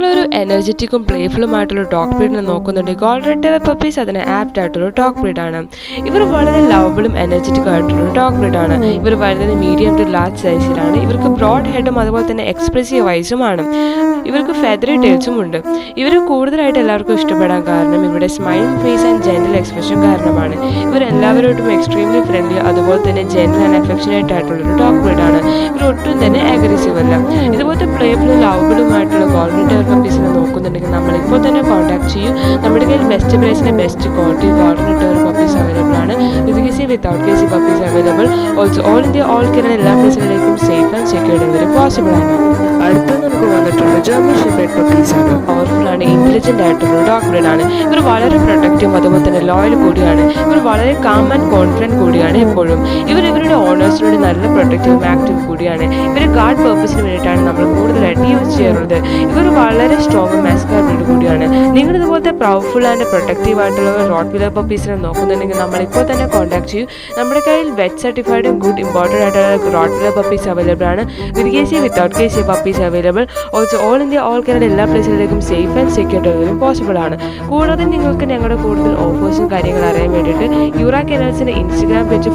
ഒരു എനർജറ്റിക്കും പ്ലേഫുള്ളുമായിട്ടുള്ള ഡോഗ് ബ്രീഡിനെ നോക്കുന്നുണ്ട്. Golden retriever puppies അതിന് ആപ്റ്റ് ആയിട്ടുള്ള ഡോഗ് ബ്രീഡാണ്. ഇവർ വളരെ ലവബിളും എനർജറ്റിക്കും ആയിട്ടുള്ള ഡോഗ് ബ്രീഡാണ്. ഇവർ വരുന്നത് മീഡിയം ടു ലാർജ് സൈസിലാണ്. ഇവർക്ക് ബ്രോഡ് ഹെഡും അതുപോലെ തന്നെ എക്സ്പ്രസീവ് വൈസുമാണ്. ഇവർക്ക് ഫെദറി ടെയിൽസും ഉണ്ട്. ഇവർ കൂടുതലായിട്ട് എല്ലാവർക്കും ഇഷ്ടപ്പെടാൻ കാരണം ഇവരുടെ smiling face and gentle expression കാരണമാണ്. ഇവർ എല്ലാവരോടും എക്സ്ട്രീംലി ഫ്രണ്ട്ലി അതുപോലെ തന്നെ ജെന്റൽ ആൻഡ് അഫെക്ഷനേറ്റ് ആയിട്ടുള്ളൊരു ഡോഗ് ബ്രീഡാണ്. ഇവർ ഒട്ടും തന്നെ അഗ്രസീവ് അല്ല. ഇതുപോലത്തെ പ്ലേഫുള്ളും ലവബിളുമായിട്ടുള്ള ഗോൾഡൻ റിട്രീവർ പപ്പീസിനെ നോക്കുന്നുണ്ടെങ്കിൽ നമ്മൾ ഇപ്പോൾ തന്നെ കോൺടാക്ട് ചെയ്യും. നമ്മുടെ കയ്യിൽ ബെസ്റ്റ് പ്രൈസിന് best quality golden retriever puppies available ആണ്. With KC without KC puppies available. Also all India all Kerala എല്ലാ പ്ലേസുകളിലേക്കും safe and secure delivery possible ആണ്. അടുത്ത് നമുക്ക് വന്നിട്ടുള്ള ജർമ്മൻ ഷെപ്പേർഡ് പപ്പീസ് ആണ്. പവർഫുൾ ആണ്, ഇന്റലിജന്റ് ആയിട്ടുള്ള ഡോഗ് ബ്രീഡ് ആണ്. ഇവർ വളരെ പ്രൊട്ടക്റ്റീവും അതുപോലെ തന്നെ ലോയൽ കൂടിയാണ്. ഇവർ വളരെ കാം ആൻഡ് കോൺഫിഡന്റ് കൂടിയാണ് എപ്പോഴും. ഇവർ ഇവരുടെ ഓണേഴ്സിനോട് നല്ല പ്രൊട്ടക്റ്റീവും ആക്റ്റീവ് കൂടിയാണ്. ഇവർ ഗാർഡ് പർപ്പസിന് വേണ്ടിയിട്ടാണ് നമ്മൾ കൂടുതലായിട്ട് യൂസ് ചെയ്യാറുള്ളത്. ഇവർ വളരെ സ്ട്രോങ് മാസ്കുലർ ബ്രീഡ് കൂടിയാണ്. നിങ്ങൾ ഇതുപോലത്തെ പവർഫുൾ ആൻഡ് പ്രൊട്ടക്റ്റീവ് ആയിട്ടുള്ള റോട്ട് വീലർ പപ്പീസിനെ നോക്കുന്നുണ്ടെങ്കിൽ നമ്മൾ ഇപ്പോൾ തന്നെ കോൺടാക്ട് ചെയ്യും. നമ്മുടെ കയ്യിൽ വെറ്റ് സർട്ടിഫൈഡും ഗുഡ് ഇമ്പോർട്ടൻ്റ് ആയിട്ടുള്ള റോട്ട് വീലർ പപ്പീസ് അവൈലബിൾ ആണ്. With KC without KC puppies available. Also all India all Kerala എല്ലാ പ്ലേസുകളിലേക്കും safe and secure delivery possible ആണ്. കൂടാതെ നിങ്ങൾക്ക് ഞങ്ങളുടെ കൂടുതൽ ഓഫേഴ്സും കാര്യങ്ങളും അറിയാൻ വേണ്ടിയിട്ട് യൂറ കെനൽസിൻ്റെ ഇൻസ്റ്റഗ്രാം പേജ്